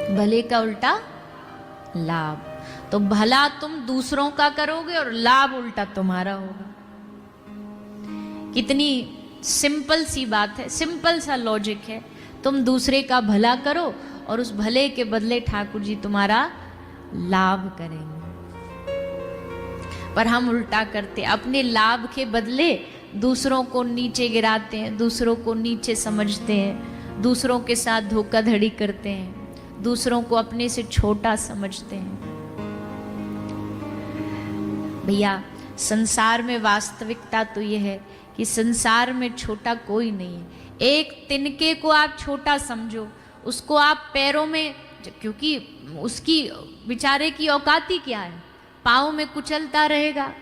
भले का उल्टा लाभ। तो भला तुम दूसरों का करोगे और लाभ उल्टा तुम्हारा होगा। कितनी सिंपल सी बात है, सिंपल सा लॉजिक है। तुम दूसरे का भला करो और उस भले के बदले ठाकुर जी तुम्हारा लाभ करेंगे। पर हम उल्टा करते, अपने लाभ के बदले दूसरों को नीचे गिराते हैं, दूसरों को नीचे समझते हैं, दूसरों के साथ धोखाधड़ी करते हैं, दूसरों को अपने से छोटा समझते हैं। भैया संसार में वास्तविकता तो यह है कि संसार में छोटा कोई नहीं है। एक तिनके को आप छोटा समझो, उसको आप पैरों में, क्योंकि उसकी बेचारे की औकात ही क्या है, पाँव में कुचलता रहेगा,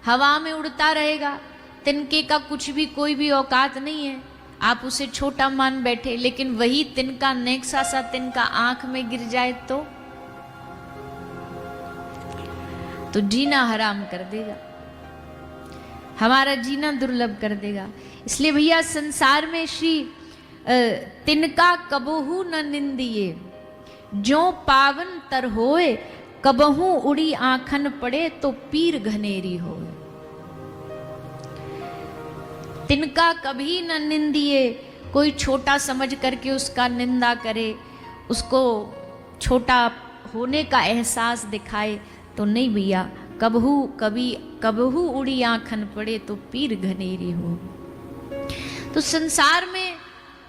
हवा में उड़ता रहेगा। तिनके का कुछ भी कोई भी औकात नहीं है, आप उसे छोटा मान बैठे। लेकिन वही तिनका, नेक्सा सा तिनका आंख में गिर जाए तो जीना हराम कर देगा, हमारा जीना दुर्लभ कर देगा। इसलिए भैया संसार में श्री तिनका कबहू न निंदिए, जो पावन तर होए, कबहू उड़ी आंखन पड़े तो पीर घनेरी होए। तिनका कभी न निंदिए, कोई छोटा समझ करके उसका निंदा करे, उसको छोटा होने का एहसास दिखाए तो नहीं भैया। कबहू उड़ी आंखन पड़े तो पीर घनेरी हो। तो संसार में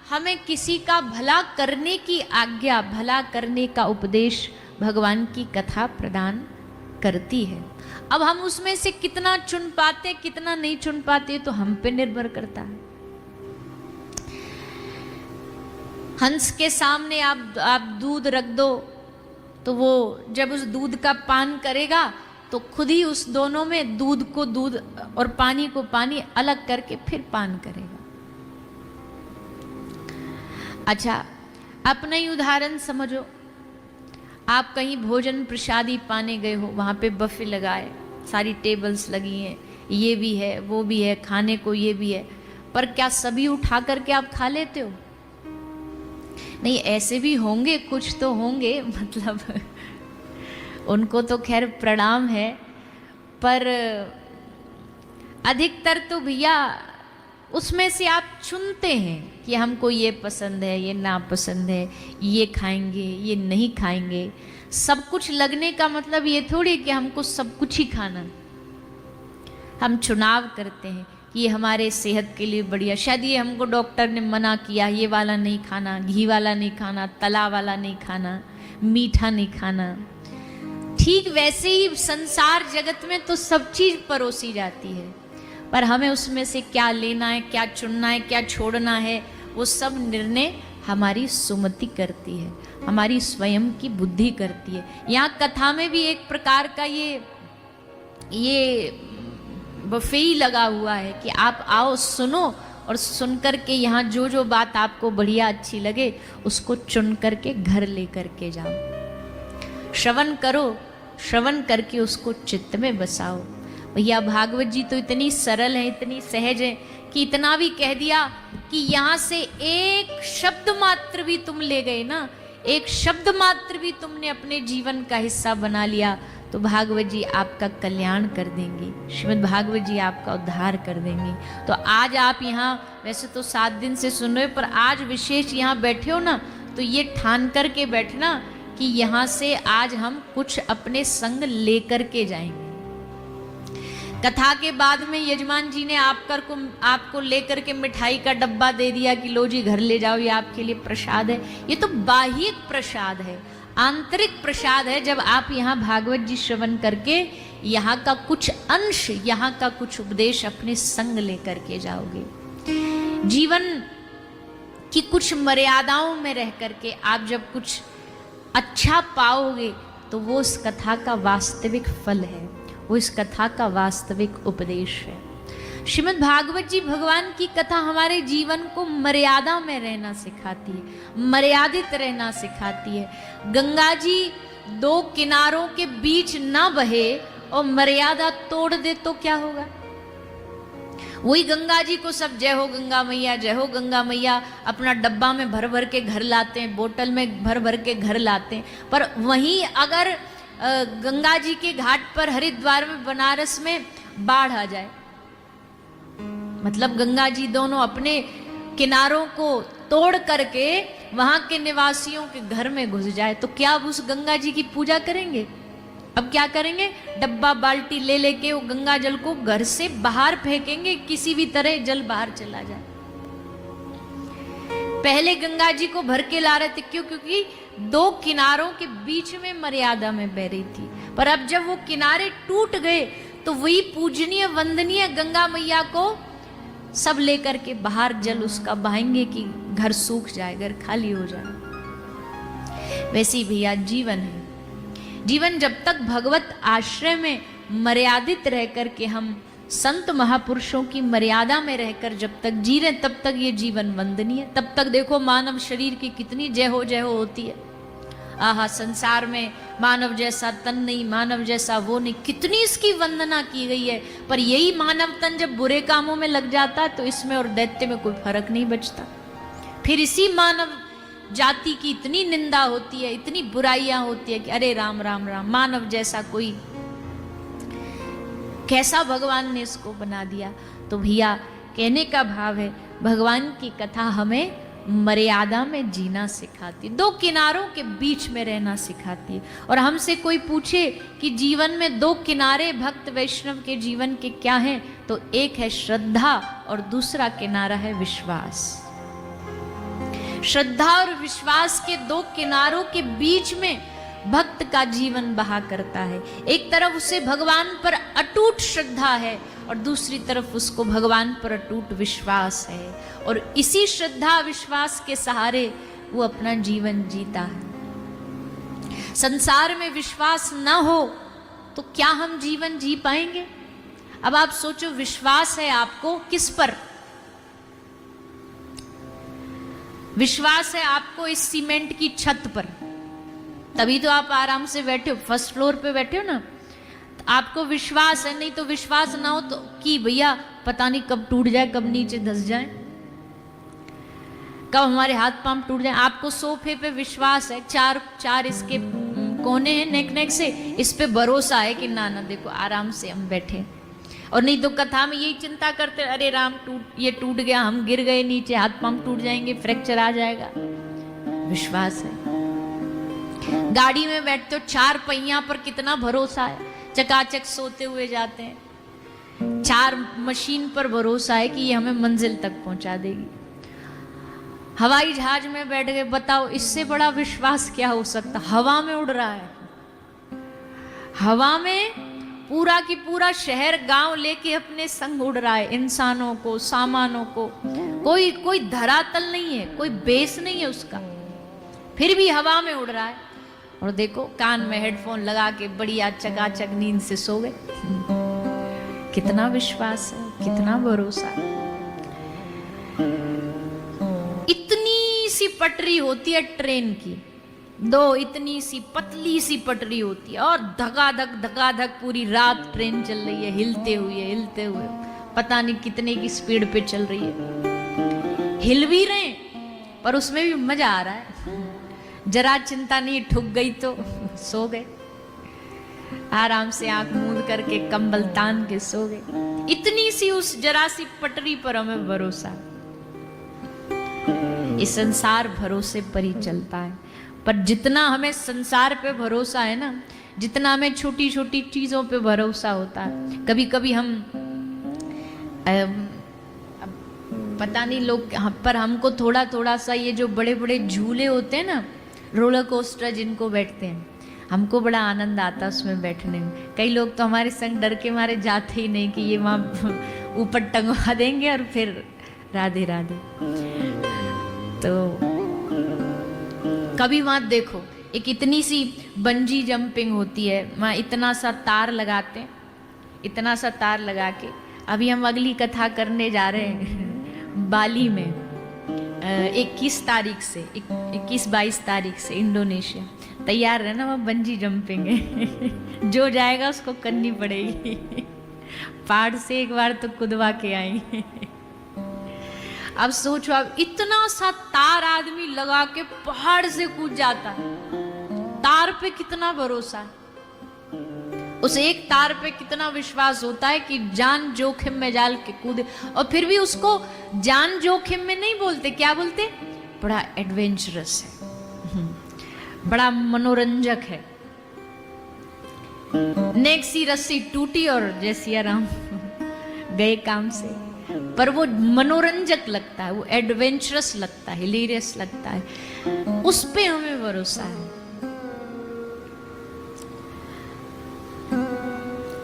हमें किसी का भला करने की आज्ञा, भला करने का उपदेश भगवान की कथा प्रदान करती है। अब हम उसमें से कितना चुन पाते, कितना नहीं चुन पाते, तो हम पे निर्भर करता है। हंस के सामने आप दूध रख दो तो वो जब उस दूध का पान करेगा तो खुद ही उस दोनों में दूध को दूध और पानी को पानी अलग करके फिर पान करेगा। अच्छा, अपना ही उदाहरण समझो। आप कहीं भोजन प्रसादी पाने गए हो, वहाँ पे बफे लगाए, सारी टेबल्स लगी हैं, ये भी है वो भी है, खाने को ये भी है, पर क्या सभी उठा करके आप खा लेते हो? नहीं, ऐसे भी होंगे, कुछ तो होंगे, मतलब उनको तो खैर प्रणाम है, पर अधिकतर तो भैया उसमें से आप चुनते हैं कि हमको ये पसंद है, ये नापसंद है, ये खाएंगे, ये नहीं खाएंगे। सब कुछ लगने का मतलब ये थोड़ी कि हमको सब कुछ ही खाना। हम चुनाव करते हैं कि ये हमारे सेहत के लिए बढ़िया, शायद ये हमको डॉक्टर ने मना किया, ये वाला नहीं खाना, घी वाला नहीं खाना, तला वाला नहीं खाना, मीठा नहीं खाना। ठीक वैसे ही संसार जगत में तो सब चीज़ परोसी जाती है, पर हमें उसमें से क्या लेना है, क्या चुनना है, क्या छोड़ना है, वो सब निर्णय हमारी सुमति करती है, हमारी स्वयं की बुद्धि करती है। यहाँ कथा में भी एक प्रकार का ये बफे ही लगा हुआ है कि आप आओ, सुनो, और सुन करके यहाँ जो जो बात आपको बढ़िया अच्छी लगे उसको चुन करके घर ले करके जाओ। श्रवण करो, श्रवण करके उसको चित्त में बसाओ। भैया भागवत जी तो इतनी सरल है, इतनी सहज है कि इतना भी कह दिया कि यहाँ से एक शब्द मात्र भी तुम ले गए ना, एक शब्द मात्र भी तुमने अपने जीवन का हिस्सा बना लिया, तो भागवत जी आपका कल्याण कर देंगे, श्रीमद् भागवत जी आपका उद्धार कर देंगे। तो आज आप यहाँ वैसे तो 7 दिन से सुन रहे हो, पर आज विशेष यहाँ बैठे हो ना, तो ये ठान करके बैठना कि यहाँ से आज हम कुछ अपने संग लेकर के जाएंगे। कथा के बाद में यजमान जी ने आपको लेकर के मिठाई का डब्बा दे दिया कि लो जी घर ले जाओ, ये आपके लिए प्रसाद है। ये तो बाह्यिक प्रसाद है, आंतरिक प्रसाद है। जब आप यहाँ भागवत जी श्रवण करके यहाँ का कुछ अंश, यहाँ का कुछ उपदेश अपने संग लेकर के जाओगे, जीवन की कुछ मर्यादाओं में रह करके आप जब कुछ अच्छा पाओगे, तो वो उस कथा का वास्तविक फल है, वो इस कथा का वास्तविक उपदेश है। श्रीमद् भागवत जी भगवान की कथा हमारे जीवन को मर्यादा में रहना सिखाती है, मर्यादित रहना सिखाती है। गंगा जी 2 किनारों के बीच ना बहे और मर्यादा तोड़ दे तो क्या होगा? वही गंगा जी को सब जय हो गंगा मैया, जय हो गंगा मैया अपना डब्बा में भर भर के घर लाते हैं, बोतल में भर भर के घर लाते हैं। पर वहीं अगर गंगा जी के घाट पर हरिद्वार में, बनारस में बाढ़ आ जाए, मतलब गंगा जी दोनों अपने किनारों को तोड़ करके वहां के निवासियों के घर में घुस जाए, तो क्या अब उस गंगा जी की पूजा करेंगे? अब क्या करेंगे? डब्बा बाल्टी ले लेके वो गंगा जल को घर से बाहर फेंकेंगे, किसी भी तरह जल बाहर चला जाए। पहले गंगा जी को भर के ला रहे थे, क्यों? क्योंकि दो किनारों के बीच में मर्यादा में बह रही थी। पर अब जब वो किनारे टूट गए तो वही पूजनीय वंदनीय गंगा मैया को सब लेकर के बाहर जल उसका बहाएंगे कि घर सूख जाए, घर खाली हो जाए। वैसे ही भैया जीवन है। जीवन जब तक भगवत आश्रय में मर्यादित रह करके हम संत महापुरुषों की मर्यादा में रहकर जब तक जी रहे, तब तक ये जीवन वंदनीय। तब तक देखो मानव शरीर की कितनी जय हो होती है। आहा, संसार में मानव जैसा तन नहीं, मानव जैसा वो नहीं, कितनी इसकी वंदना की गई है। पर यही मानव तन जब बुरे कामों में लग जाता है तो इसमें और दैत्य में कोई फर्क नहीं बचता। फिर इसी मानव जाति की इतनी निंदा होती है, इतनी बुराइयां होती है कि अरे राम राम राम, मानव जैसा कोई, कैसा भगवान ने इसको बना दिया। तो भैया कहने का भाव है, भगवान की कथा हमें मर्यादा में जीना सिखाती, दो किनारों के बीच में रहना सिखाती है। और हमसे कोई पूछे कि जीवन में दो किनारे भक्त वैष्णव के जीवन के क्या हैं, तो एक है श्रद्धा और दूसरा किनारा है विश्वास। श्रद्धा और विश्वास के दो किनारों के बीच में भक्त का जीवन बहा करता है। एक तरफ उसे भगवान पर अटूट श्रद्धा है और दूसरी तरफ उसको भगवान पर अटूट विश्वास है, और इसी श्रद्धा विश्वास के सहारे वो अपना जीवन जीता है। संसार में विश्वास न हो तो क्या हम जीवन जी पाएंगे? अब आप सोचो, विश्वास है आपको किस पर? विश्वास है आपको इस सीमेंट की छत पर, तभी तो आप आराम से बैठे हो, फर्स्ट फ्लोर पे बैठे हो ना। तो आपको विश्वास है, नहीं तो विश्वास ना हो तो कि भैया पता नहीं कब टूट जाए, कब नीचे धंस जाए, कब हमारे हाथ पांव टूट जाए। आपको सोफे पे विश्वास है, चार इसके कोने हैं नेक से, इस पे भरोसा है कि ना देखो आराम से हम बैठे। और नहीं तो कथा में यही चिंता करते, अरे राम ये टूट गया, हम गिर गए नीचे, हाथ पांव टूट जाएंगे, फ्रैक्चर आ जाएगा। विश्वास है। गाड़ी में बैठते हो, चार पहिया पर कितना भरोसा है, चकाचक सोते हुए जाते हैं। चार मशीन पर भरोसा है कि ये हमें मंजिल तक पहुंचा देगी। हवाई जहाज में बैठ गए, बताओ इससे बड़ा विश्वास क्या हो सकता? हवा में उड़ रहा है, हवा में पूरा की पूरा शहर गांव लेके अपने संग उड़ रहा है, इंसानों को, सामानों को। कोई धरातल नहीं है, कोई बेस नहीं है उसका, फिर भी हवा में उड़ रहा है। और देखो कान में हेडफोन लगा के बढ़िया चकाचक नींद से सो गए। कितना विश्वास है, कितना भरोसा है। इतनी सी पटरी होती है ट्रेन की, दो इतनी सी पतली सी पटरी होती है, और धगाधक पूरी रात ट्रेन चल रही है, हिलते हुए पता नहीं कितने की स्पीड पे चल रही है। हिल भी रहे पर उसमें भी मजा आ रहा है, जरा चिंता नहीं, ठुक गई तो सो गए, आराम से आंख मूंद करके कंबल तान के सो गए। इतनी सी उस जरा सी पटरी पर हमें भरोसा। इस संसार भरोसे पर ही चलता है। पर जितना हमें संसार पे भरोसा है ना, जितना हमें छोटी छोटी चीजों पे भरोसा होता है, कभी कभी हम पता नहीं लोग, पर हमको थोड़ा थोड़ा सा ये जो बड़े बड़े झूले होते हैं ना, रोलर कोस्टर जिनको बैठते हैं, हमको बड़ा आनंद आता है उसमें बैठने में। कई लोग तो हमारे संग डर के मारे जाते ही नहीं कि ये वहाँ ऊपर टंगवा देंगे और फिर राधे राधे। तो कभी वहाँ देखो, एक इतनी सी बंजी जंपिंग होती है, वहाँ इतना सा तार लगाते हैं, इतना सा तार लगा के। अभी हम अगली कथा करने जा रहे हैं बाली में 21 तारीख से, 21-22 तारीख से इंडोनेशिया। तैयार रहना, वहाँ बंजी जंपिंग है। जो जाएगा उसको करनी पड़ेगी। पहाड़ से एक बार तो कूदवा के आएंगे। अब सोचो, अब इतना सा तार आदमी लगा के पहाड़ से कूद जाता है, तार पे कितना भरोसा है, उस एक तार पे कितना विश्वास होता है कि जान जोखिम में डाल के कूदे। और फिर भी उसको जान जोखिम में नहीं बोलते, क्या बोलते? बड़ा एडवेंचरस है, बड़ा मनोरंजक है। नेक्स्ट ही रस्सी टूटी और जय सिया राम गए काम से, पर वो मनोरंजक लगता है, वो एडवेंचरस लगता है, हिलेरियस लगता है, उस पे हमें भरोसा है।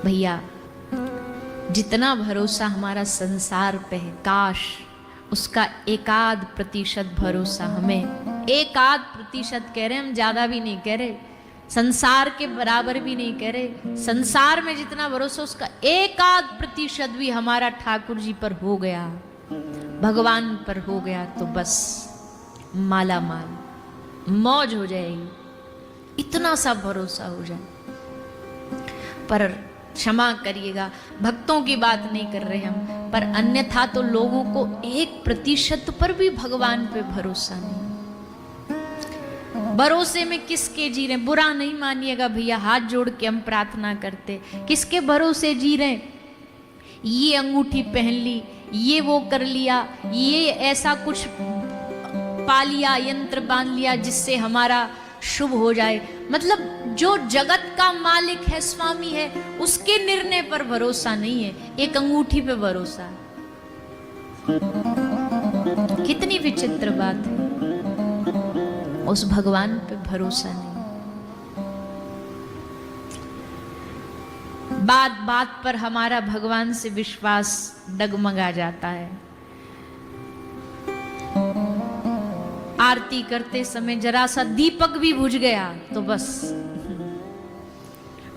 भैया जितना भरोसा हमारा संसार पे है, काश उसका 1% भरोसा हमें, 1% कह रहे हैं हम, ज्यादा भी नहीं कह रहे, संसार के बराबर भी नहीं कह रहे, संसार में जितना भरोसा उसका 1% भी हमारा ठाकुर जी पर हो गया, भगवान पर हो गया, तो बस माला माल मौज हो जाएगी, इतना सा भरोसा हो जाए। पर क्षमा करिएगा, भक्तों की बात नहीं कर रहे हम, पर अन्यथा तो लोगों को 1% पर भी भगवान पे भरोसा नहीं। भरोसे में किसके जी रहे? बुरा नहीं मानिएगा भैया, हाथ जोड़ के हम प्रार्थना करते, किसके भरोसे जी रहे? ये अंगूठी पहन ली, ये वो कर लिया, ये ऐसा कुछ पा लिया, यंत्र बांध लिया जिससे हमारा शुभ हो जाए। मतलब जो जगत का मालिक है, स्वामी है, उसके निर्णय पर भरोसा नहीं है, एक अंगूठी पे भरोसा है। कितनी विचित्र बात है, उस भगवान पे भरोसा नहीं। बात बात पर हमारा भगवान से विश्वास डगमगा जाता है। आरती करते समय जरा सा दीपक भी बुझ गया तो बस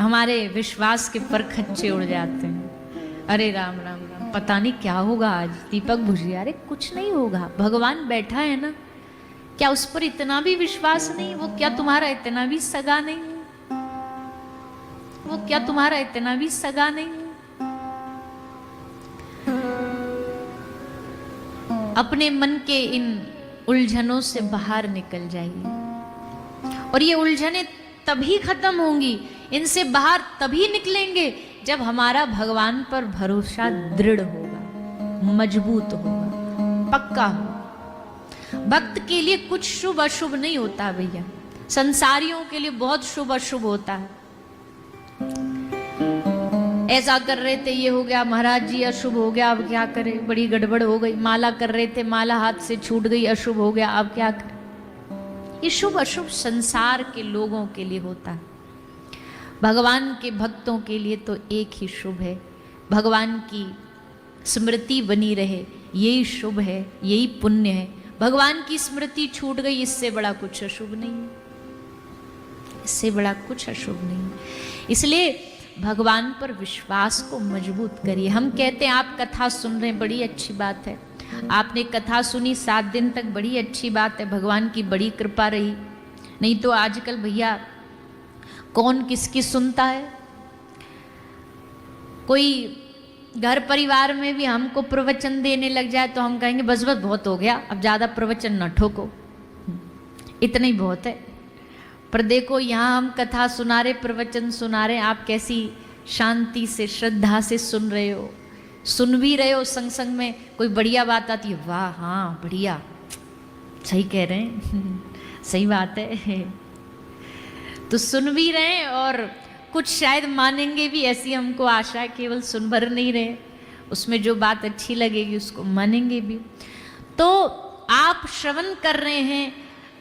हमारे विश्वास के पर खच्चे उड़ जाते हैं। अरे राम राम राम, पता नहीं क्या होगा आज, दीपक बुझ गया। अरे कुछ नहीं होगा, भगवान बैठा है ना, क्या उस पर इतना भी विश्वास नहीं? वो क्या तुम्हारा इतना भी सगा नहीं है? वो क्या तुम्हारा इतना भी सगा नहीं है? अपने मन के इन उलझनों से बाहर निकल जाइए, और ये उलझनें तभी खत्म होंगी, इनसे बाहर तभी निकलेंगे जब हमारा भगवान पर भरोसा दृढ़ होगा, मजबूत होगा, पक्का होगा। भक्त के लिए कुछ शुभ अशुभ नहीं होता भैया, संसारियों के लिए बहुत शुभ अशुभ होता है। ऐसा कर रहे थे, ये हो गया, महाराज जी अशुभ हो गया, अब क्या करें, बड़ी गड़बड़ हो गई। माला कर रहे थे, माला हाथ से छूट गई, अशुभ हो गया, अब क्या करें। ये शुभ अशुभ संसार के लोगों के लिए होता है, भगवान के भक्तों के लिए तो एक ही शुभ है, भगवान की स्मृति बनी रहे, यही शुभ है, यही पुण्य है। भगवान की स्मृति छूट गई, इससे बड़ा कुछ अशुभ नहीं है, इससे बड़ा कुछ अशुभ नहीं है। इसलिए भगवान पर विश्वास को मजबूत करिए। हम कहते हैं आप कथा सुन रहे हैं, बड़ी अच्छी बात है, आपने कथा सुनी 7 दिन तक, बड़ी अच्छी बात है, भगवान की बड़ी कृपा रही। नहीं तो आजकल भैया कौन किसकी सुनता है। कोई घर परिवार में भी हमको प्रवचन देने लग जाए तो हम कहेंगे बस बस बहुत हो गया, अब ज़्यादा प्रवचन न ठोको, इतना ही बहुत है। पर देखो यहाँ हम कथा सुना रहे, प्रवचन सुना रहे, आप कैसी शांति से श्रद्धा से सुन रहे हो, सुन भी रहे हो, संग संग में कोई बढ़िया बात आती है, वाह हाँ बढ़िया, सही कह रहे हैं सही बात है, तो सुन भी रहे हैं और कुछ शायद मानेंगे भी, ऐसी हमको आशा है। केवल सुन भर नहीं रहे, उसमें जो बात अच्छी लगेगी उसको मानेंगे भी। तो आप श्रवण कर रहे हैं,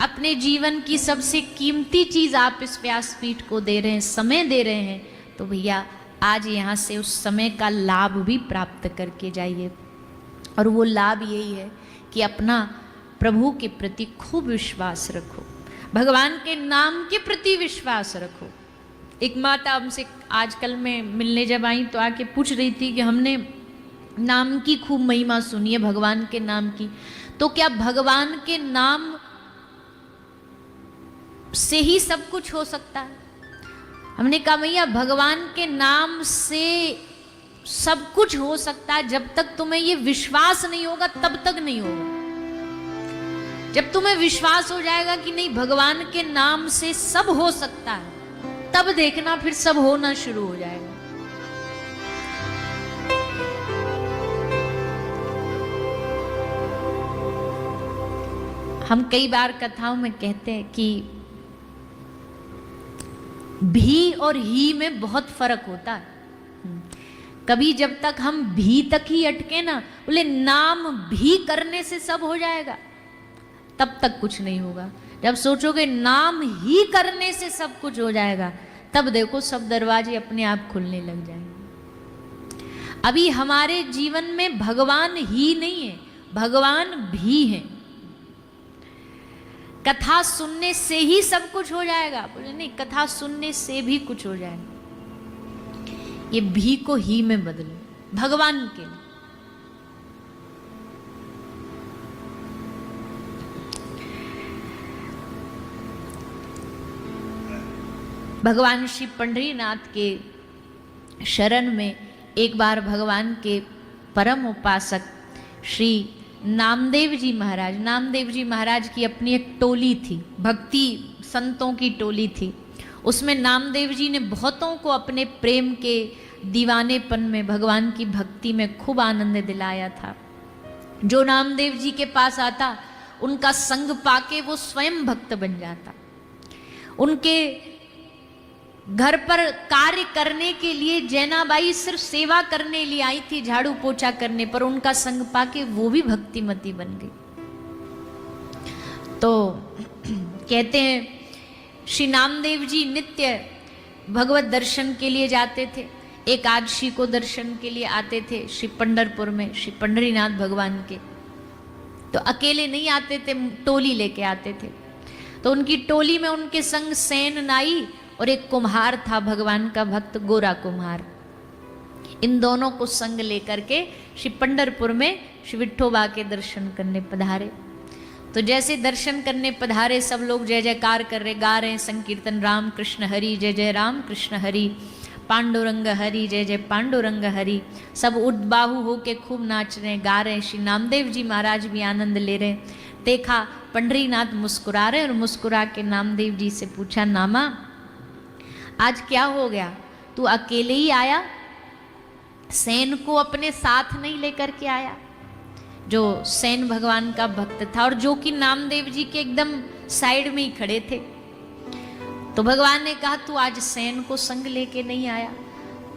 अपने जीवन की सबसे कीमती चीज आप इस व्यासपीठ को दे रहे हैं, समय दे रहे हैं, तो भैया आज यहाँ से उस समय का लाभ भी प्राप्त करके जाइए। और वो लाभ यही है कि अपना प्रभु के प्रति खूब विश्वास रखो, भगवान के नाम के प्रति विश्वास रखो। एक माता हमसे आजकल में मिलने जब आई तो आके पूछ रही थी कि हमने नाम की खूब महिमा सुनी है, भगवान के नाम की, तो क्या भगवान के नाम से ही सब कुछ हो सकता है? हमने कहा भैया भगवान के नाम से सब कुछ हो सकता है, जब तक तुम्हें ये विश्वास नहीं होगा तब तक नहीं होगा। जब तुम्हें विश्वास हो जाएगा कि नहीं भगवान के नाम से सब हो सकता है, तब देखना फिर सब होना शुरू हो जाएगा। हम कई बार कथाओं में कहते हैं कि भी और ही में बहुत फर्क होता है। कभी जब तक हम भी तक ही अटके ना, बोले नाम भी करने से सब हो जाएगा, तब तक कुछ नहीं होगा। जब सोचोगे नाम ही करने से सब कुछ हो जाएगा, तब देखो सब दरवाजे अपने आप खुलने लग जाएंगे। अभी हमारे जीवन में भगवान ही नहीं है, भगवान भी है। कथा सुनने से ही सब कुछ हो जाएगा, बोले नहीं, कथा सुनने से भी कुछ हो जाएगा। ये भी को ही में बदलो भगवान के लिए। भगवान श्री पंढरीनाथ के शरण में एक बार भगवान के परम उपासक श्री नामदेव जी महाराज की अपनी एक टोली थी, भक्ति संतों की टोली थी। उसमें नामदेव जी ने बहुतों को अपने प्रेम के दीवानेपन में, भगवान की भक्ति में खूब आनंद दिलाया था। जो नामदेव जी के पास आता, उनका संग पाके वो स्वयं भक्त बन जाता। उनके घर पर कार्य करने के लिए जैनाबाई सिर्फ सेवा करने लिए आई थी, झाड़ू पोछा करने, पर उनका संग पाके वो भी भक्तिमती बन गई। तो कहते हैं श्री नामदेव जी नित्य भगवत दर्शन के लिए जाते थे। एकादशी को दर्शन के लिए आते थे श्री पंढरपुर में, श्री पंढरीनाथ भगवान के। तो अकेले नहीं आते थे, टोली लेके आते थे। तो उनकी टोली में उनके संग सेन नाई और एक कुम्हार था, भगवान का भक्त गोरा कुम्हार। इन दोनों को संग लेकर के श्री पंढरपुर में श्री विठोबा के दर्शन करने पधारे। तो जैसे दर्शन करने पधारे, सब लोग जय जयकार कर रहे, गा रहे संकीर्तन, राम कृष्ण हरि जय जय राम कृष्ण हरि, पांडुरंग हरि जय जय पांडुरंग हरि। सब उद्बाहु होके खूब नाच रहे, गा रहे। श्री नामदेव जी महाराज भी आनंद ले रहे। देखा पंढरीनाथ मुस्कुरा रहे, और मुस्कुरा के नामदेव जी से पूछा, नामा आज क्या हो गया, तू अकेले ही आया, सेन को अपने साथ नहीं लेकर के आया? जो सेन भगवान का भक्त था और जो कि नामदेव जी के एकदम साइड में ही खड़े थे। तो भगवान ने कहा, तू आज सेन को संग लेके नहीं आया?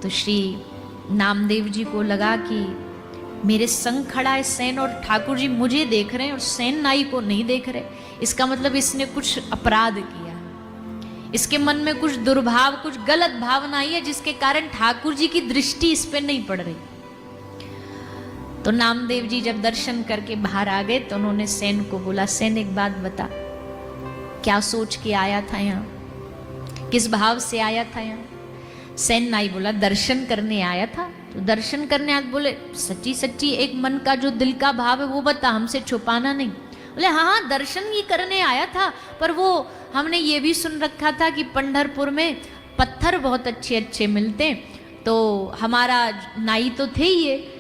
तो श्री नामदेव जी को लगा कि मेरे संग खड़ा है सेन, और ठाकुर जी मुझे देख रहे हैं और सेन नाई को नहीं देख रहे। इसका मतलब इसने कुछ अपराध किया, इसके मन में कुछ दुर्भाव, कुछ गलत भावना आई है, जिसके कारण ठाकुर जी की दृष्टि इस पे नहीं पड़ रही। तो नामदेव जी जब दर्शन करके बाहर आ गए, तो उन्होंने सेन को बोला, सेन एक बात बता, क्या सोच के आया था यहाँ, किस भाव से आया था यहाँ? सेन नाई बोला, दर्शन करने आया था। तो दर्शन करने आज बोले, सच्ची सच्ची एक मन का जो दिल का भाव है वो बता, हमसे छुपाना नहीं। बोले हाँ हाँ, दर्शन ही करने आया था, पर वो हमने ये भी सुन रखा था कि पंढरपुर में पत्थर बहुत अच्छे अच्छे मिलते, तो हमारा नाई तो थे ही, ये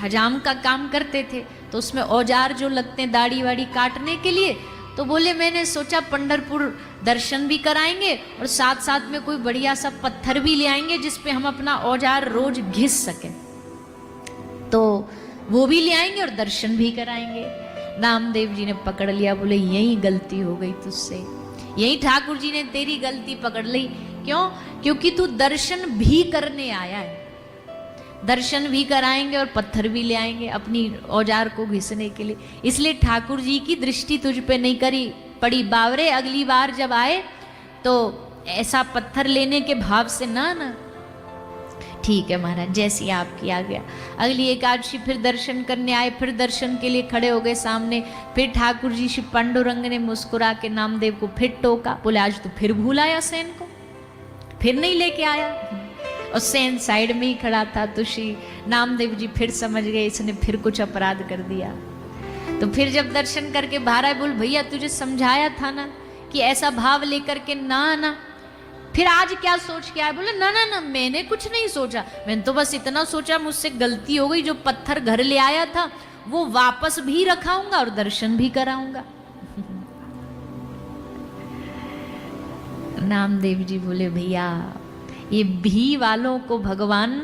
हजाम का काम करते थे, तो उसमें औजार जो लगते हैं दाढ़ी वाड़ी काटने के लिए, तो बोले मैंने सोचा पंढरपुर दर्शन भी कराएंगे और साथ साथ में कोई बढ़िया सा पत्थर भी ले आएंगे जिसपे हम अपना औजार रोज घिस सकें, तो वो भी ले आएंगे और दर्शन भी कराएंगे। नामदेव जी ने पकड़ लिया, बोले यही गलती हो गई तुझसे, यही ठाकुर जी ने तेरी गलती पकड़ ली। क्यों? क्योंकि तू दर्शन भी करने आया है, दर्शन भी कराएंगे और पत्थर भी ले आएंगे अपनी औजार को घिसने के लिए, इसलिए ठाकुर जी की दृष्टि तुझ पे नहीं करी पड़ी। बावरे अगली बार जब आए तो ऐसा पत्थर लेने के भाव से ना। ठीक है महाराज, जैसी आपकी आ गया। अगली एकादशी फिर दर्शन करने आए, फिर दर्शन के लिए खड़े हो गए सामने। फिर ठाकुर जी श्री पांडुरंग ने मुस्कुरा के नामदेव को फिर टोका, बोले आज तो फिर भूल आया सेन को, फिर नहीं लेके आया। और सेन साइड में ही खड़ा था, तो श्री नामदेव जी फिर समझ गए इसने फिर कुछ अपराध कर दिया। तो फिर जब दर्शन करके बाहर आए, बोल भैया तुझे समझाया था ना कि ऐसा भाव लेकर के ना आना, फिर आज क्या सोच के आए? बोले ना ना ना, मैंने कुछ नहीं सोचा, मैंने तो बस इतना सोचा मुझसे गलती हो गई, जो पत्थर घर ले आया था वो वापस भी रखाऊंगा और दर्शन भी कराऊंगा। नामदेव जी बोले भैया ये भी वालों को भगवान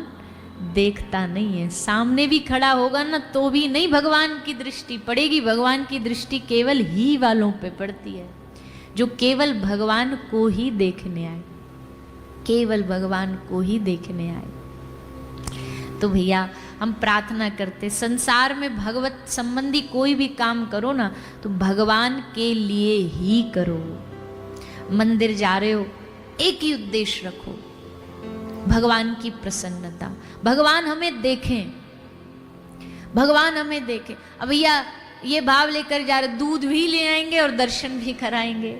देखता नहीं है, सामने भी खड़ा होगा ना तो भी नहीं भगवान की दृष्टि पड़ेगी। भगवान की दृष्टि केवल ही वालों पे पड़ती है जो केवल भगवान को ही देखने आए, केवल भगवान को ही देखने आए। तो भैया हम प्रार्थना करते, संसार में भगवत संबंधी कोई भी काम करो ना तो भगवान के लिए ही करो। मंदिर जा रहे हो, एक ही उद्देश्य रखो, भगवान की प्रसन्नता, भगवान हमें देखें, भगवान हमें देखें। अब भैया ये भाव लेकर जा रहे, दूध भी ले आएंगे और दर्शन भी कराएंगे।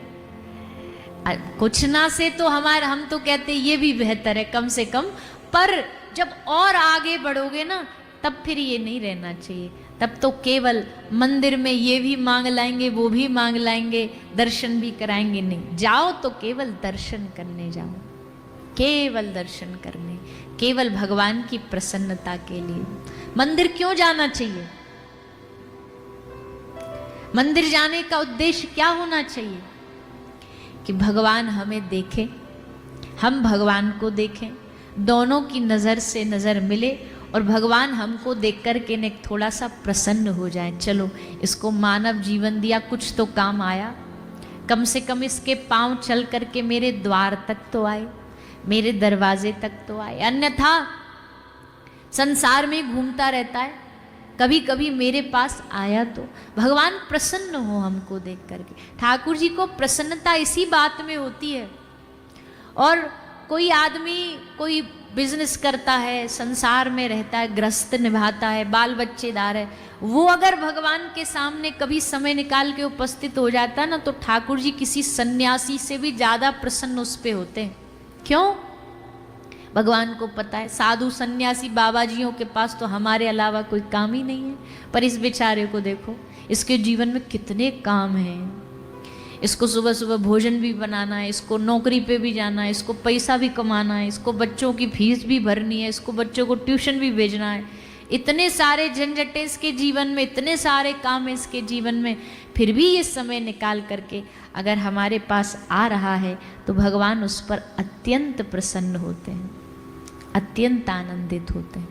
कुछ ना से तो हमारा, हम तो कहते ये भी बेहतर है कम से कम, पर जब और आगे बढ़ोगे ना तब फिर ये नहीं रहना चाहिए। तब तो केवल मंदिर में ये भी मांग लाएंगे, वो भी मांग लाएंगे, दर्शन भी कराएंगे। नहीं, जाओ तो केवल दर्शन करने जाओ, केवल दर्शन करने, केवल भगवान की प्रसन्नता के लिए। मंदिर क्यों जाना चाहिए? मंदिर जाने का उद्देश्य क्या होना चाहिए? कि भगवान हमें देखे, हम भगवान को देखें, दोनों की नज़र से नज़र मिले और भगवान हमको देख कर के ने थोड़ा सा प्रसन्न हो जाए। चलो इसको मानव जीवन दिया, कुछ तो काम आया, कम से कम इसके पांव चल करके मेरे द्वार तक तो आए, मेरे दरवाजे तक तो आए। अन्यथा संसार में घूमता रहता है, कभी कभी मेरे पास आया तो भगवान प्रसन्न हो हमको देख करके। ठाकुर जी को प्रसन्नता इसी बात में होती है। और कोई आदमी कोई बिजनेस करता है, संसार में रहता है, गृहस्थ निभाता है, बाल बच्चेदार है, वो अगर भगवान के सामने कभी समय निकाल के उपस्थित हो जाता है ना तो ठाकुर जी किसी सन्यासी से भी ज़्यादा प्रसन्न उस पे होते हैं। क्यों? भगवान को पता है साधु सन्यासी बाबा जियों के पास तो हमारे अलावा कोई काम ही नहीं है, पर इस बेचारे को देखो, इसके जीवन में कितने काम हैं। इसको सुबह सुबह भोजन भी बनाना है, इसको नौकरी पे भी जाना है, इसको पैसा भी कमाना है, इसको बच्चों की फीस भी भरनी है, इसको बच्चों को ट्यूशन भी भेजना है। इतने सारे झंझटे इसके जीवन में, इतने सारे काम इसके जीवन में, फिर भी ये समय निकाल करके अगर हमारे पास आ रहा है तो भगवान उस पर अत्यंत प्रसन्न होते हैं, अत्यंत आनंदित होते हैं।